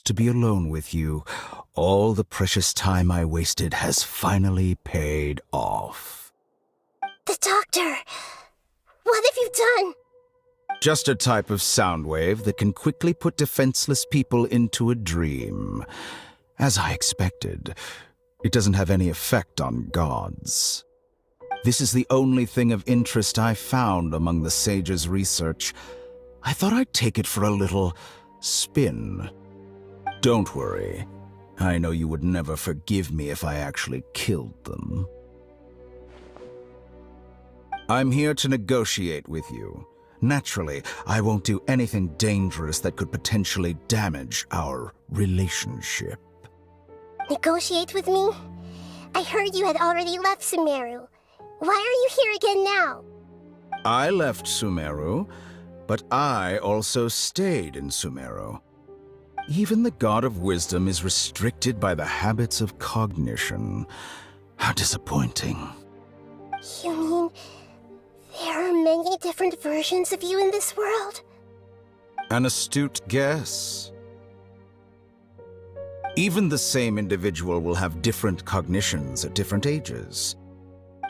to be alone with you. All the precious time I wasted has finally paid off. The Doctor! What have you done? Just a type of sound wave that can quickly put defenseless people into a dream. As I expected, it doesn't have any effect on gods. This is the only thing of interest I found among the sage's research. I thought I'd take it for a little spin. Don't worry. I know you would never forgive me if I actually killed them. I'm here to negotiate with you. Naturally, I won't do anything dangerous that could potentially damage our relationship. Negotiate with me? I heard you had already left Sumeru. Why are you here again now? I left Sumeru, but I also stayed in Sumeru. Even the God of Wisdom is restricted by the habits of cognition. How disappointing. You mean there are many different versions of you in this world? An astute guess. Even the same individual will have different cognitions at different ages.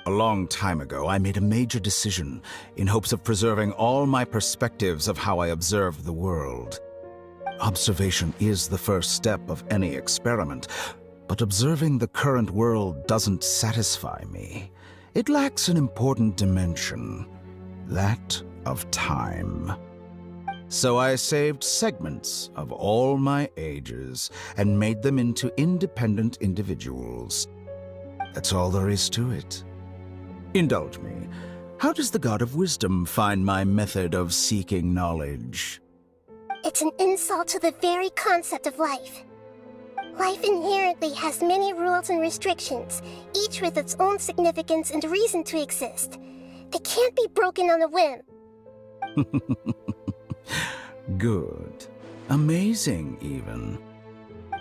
A long time ago, I made a major decision in hopes of preserving all my perspectives of how I observe the world. Observation is the first step of any experiment, but observing the current world doesn't satisfy me. It lacks an important dimension, that of time. So I saved segments of all my ages and made them into independent individuals. That's all there is to it. Indulge me. How does the God of Wisdom find my method of seeking knowledge? It's an insult to the very concept of life. Life inherently has many rules and restrictions, each with its own significance and reason to exist. They can't be broken on a whim. Good. Amazing, even.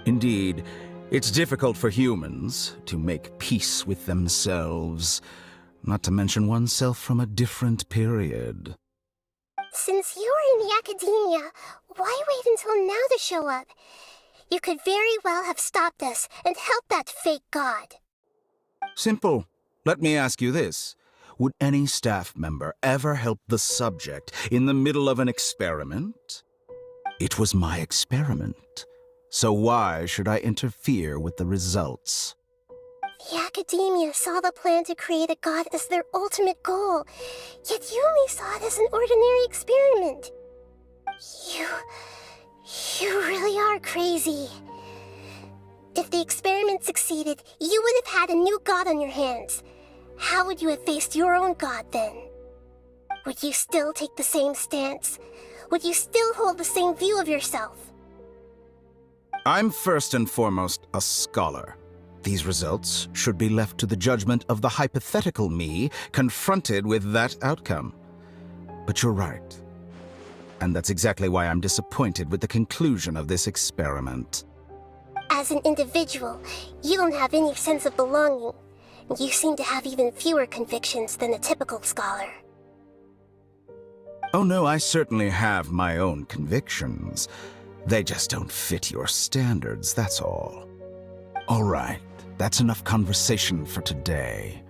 Indeed, it's difficult for humans to make peace with themselves, not to mention oneself from a different period. Since you are in the academia, why wait until now to show up? You could very well have stopped us and helped that fake god. Simple. Let me ask you this. Would any staff member ever help the subject in the middle of an experiment? It was my experiment. So why should I interfere with the results? The academia saw the plan to create a god as their ultimate goal, yet you only saw it as an ordinary experiment. You really are crazy. If the experiment succeeded, you would have had a new god on your hands. How would you have faced your own god then? Would you still take the same stance? Would you still hold the same view of yourself? I'm first and foremost a scholar. These results should be left to the judgment of the hypothetical me confronted with that outcome. But you're right. And that's exactly why I'm disappointed with the conclusion of this experiment. As an individual, you don't have any sense of belonging. You seem to have even fewer convictions than a typical scholar. Oh no, I certainly have my own convictions. They just don't fit your standards, that's all. All right, that's enough conversation for today.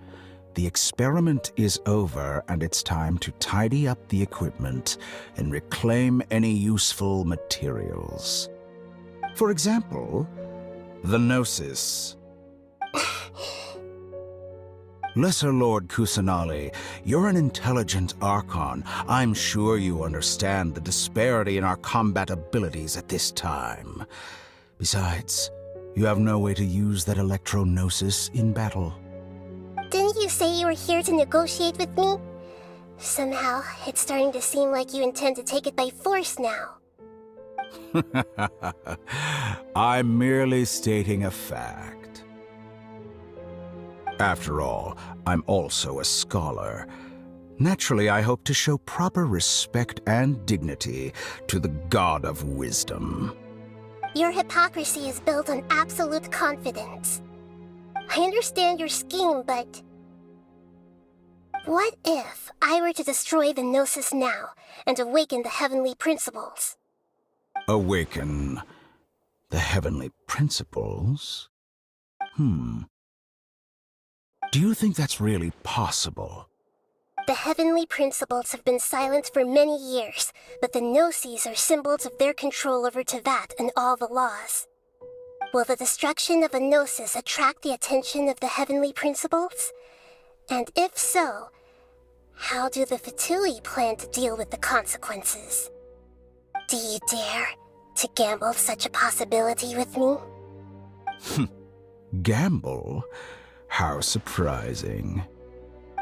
The experiment is over, and it's time to tidy up the equipment and reclaim any useful materials. For example, the Gnosis. Lesser Lord Kusanali, you're an intelligent Archon. I'm sure you understand the disparity in our combat abilities at this time. Besides, you have no way to use that electro-gnosis in battle. Didn't you say you were here to negotiate with me? Somehow, it's starting to seem like you intend to take it by force now. I'm merely stating a fact. After all, I'm also a scholar. Naturally, I hope to show proper respect and dignity to the God of Wisdom. Your hypocrisy is built on absolute confidence. I understand your scheme, but... what if I were to destroy the Gnosis now and awaken the heavenly principles? Awaken. The heavenly principles? Do you think that's really possible? The heavenly principles have been silent for many years, but the Gnosis are symbols of their control over Teyvat and all the laws. Will the destruction of a Gnosis attract the attention of the heavenly principles? And if so, how do the Fatui plan to deal with the consequences? Do you dare to gamble such a possibility with me? Gamble? How surprising.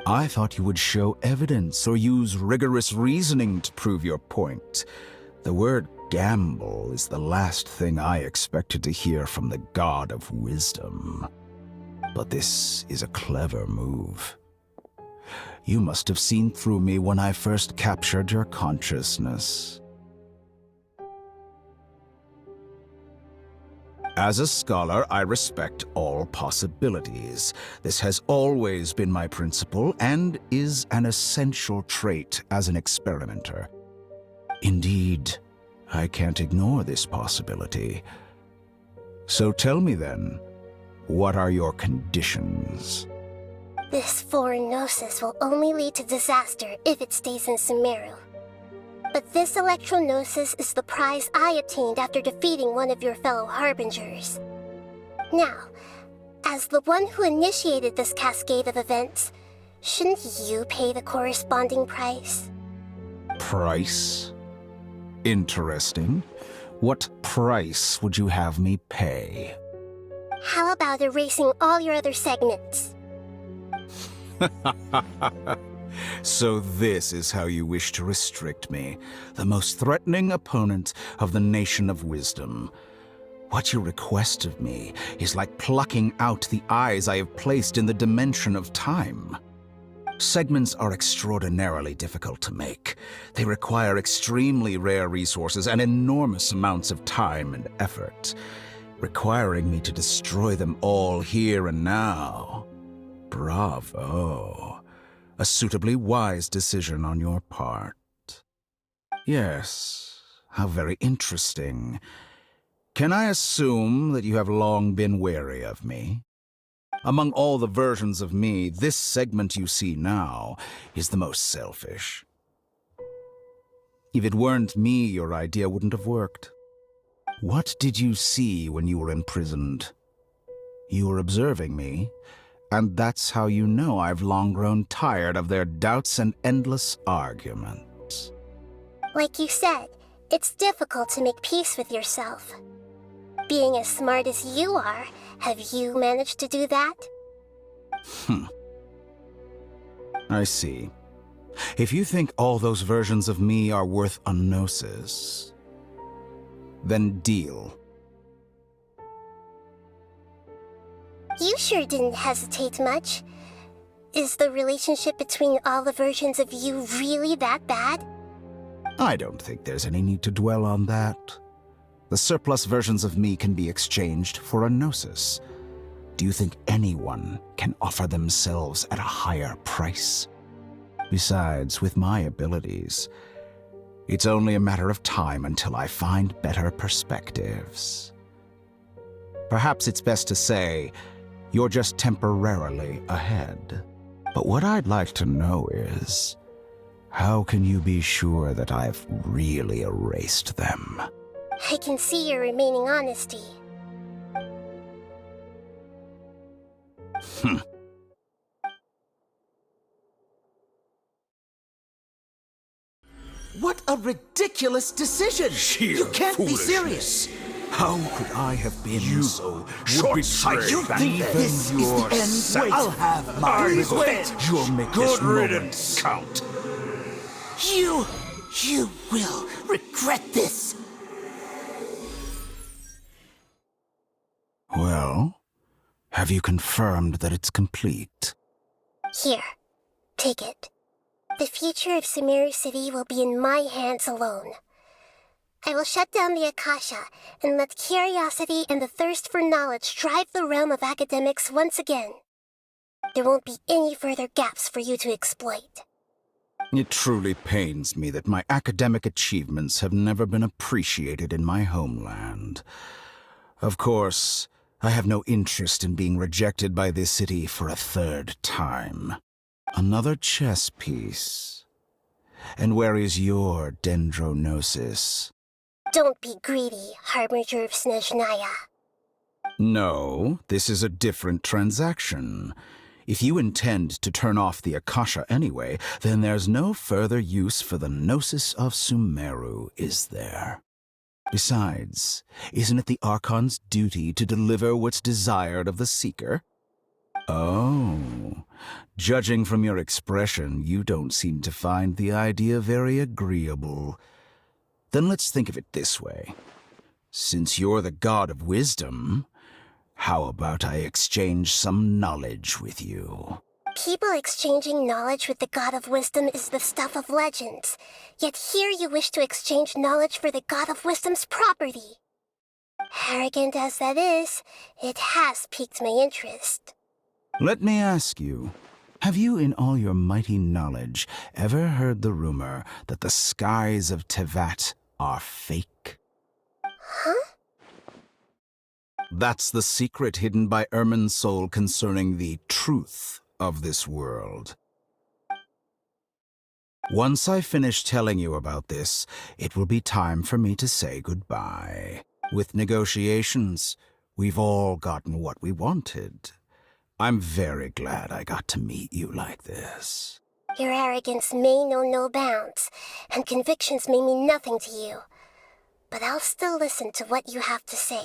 I thought you would show evidence or use rigorous reasoning to prove your point. The word gamble is the last thing I expected to hear from the god of wisdom. But this is a clever move. You must have seen through me when I first captured your consciousness. As a scholar, I respect all possibilities. This has always been my principle and is an essential trait as an experimenter. Indeed, I can't ignore this possibility. So tell me then, what are your conditions? This foreign Gnosis will only lead to disaster if it stays in Sumeru. But this Electro-Gnosis is the prize I obtained after defeating one of your fellow Harbingers. Now, as the one who initiated this cascade of events, shouldn't you pay the corresponding price? Price? Interesting. What price would you have me pay? How about erasing all your other segments? So this is how you wish to restrict me, the most threatening opponent of the Nation of Wisdom. What you request of me is like plucking out the eyes I have placed in the dimension of time. Segments are extraordinarily difficult to make. They require extremely rare resources and enormous amounts of time and effort, requiring me to destroy them all here and now. Bravo. A suitably wise decision on your part. Yes, how very interesting. Can I assume that you have long been wary of me? Among all the versions of me, this segment you see now is the most selfish. If it weren't me, your idea wouldn't have worked. What did you see when you were imprisoned? You were observing me, and that's how you know I've long grown tired of their doubts and endless arguments. Like you said, it's difficult to make peace with yourself. Being as smart as you are, have you managed to do that? I see. If you think all those versions of me are worth a gnosis, then deal. You sure didn't hesitate much. Is the relationship between all the versions of you really that bad? I don't think there's any need to dwell on that. The surplus versions of me can be exchanged for a gnosis. Do you think anyone can offer themselves at a higher price? Besides, with my abilities, it's only a matter of time until I find better perspectives. Perhaps it's best to say, you're just temporarily ahead. But what I'd like to know is, how can you be sure that I've really erased them? I can see your remaining honesty. What a ridiculous decision! You can't be serious! How could I have been so short-sighted? You think that this is the end? Wait, I'll have my revenge! You'll make this moment count. You will regret this! Well, have you confirmed that it's complete? Here, take it. The future of Sumeru City will be in my hands alone. I will shut down the Akasha and let curiosity and the thirst for knowledge drive the realm of academics once again. There won't be any further gaps for you to exploit. It truly pains me that my academic achievements have never been appreciated in my homeland. Of course, I have no interest in being rejected by this city for a third time. Another chess piece. And where is your dendronosis? Don't be greedy, Harbinger of Snezhnaya. No, this is a different transaction. If you intend to turn off the Akasha anyway, then there's no further use for the Gnosis of Sumeru, is there? Besides, isn't it the Archon's duty to deliver what's desired of the Seeker? Oh, judging from your expression, you don't seem to find the idea very agreeable. Then let's think of it this way. Since you're the god of wisdom, how about I exchange some knowledge with you? People exchanging knowledge with the God of Wisdom is the stuff of legends. Yet here you wish to exchange knowledge for the God of Wisdom's property. Arrogant as that is, it has piqued my interest. Let me ask you, have you in all your mighty knowledge ever heard the rumor that the skies of Tevat are fake? Huh? That's the secret hidden by Ermin's soul concerning the truth of this world. Once I finish telling you about this, it will be time for me to say goodbye. With negotiations, we've all gotten what we wanted. I'm very glad I got to meet you like this. Your arrogance may know no bounds, and convictions may mean nothing to you. But I'll still listen to what you have to say.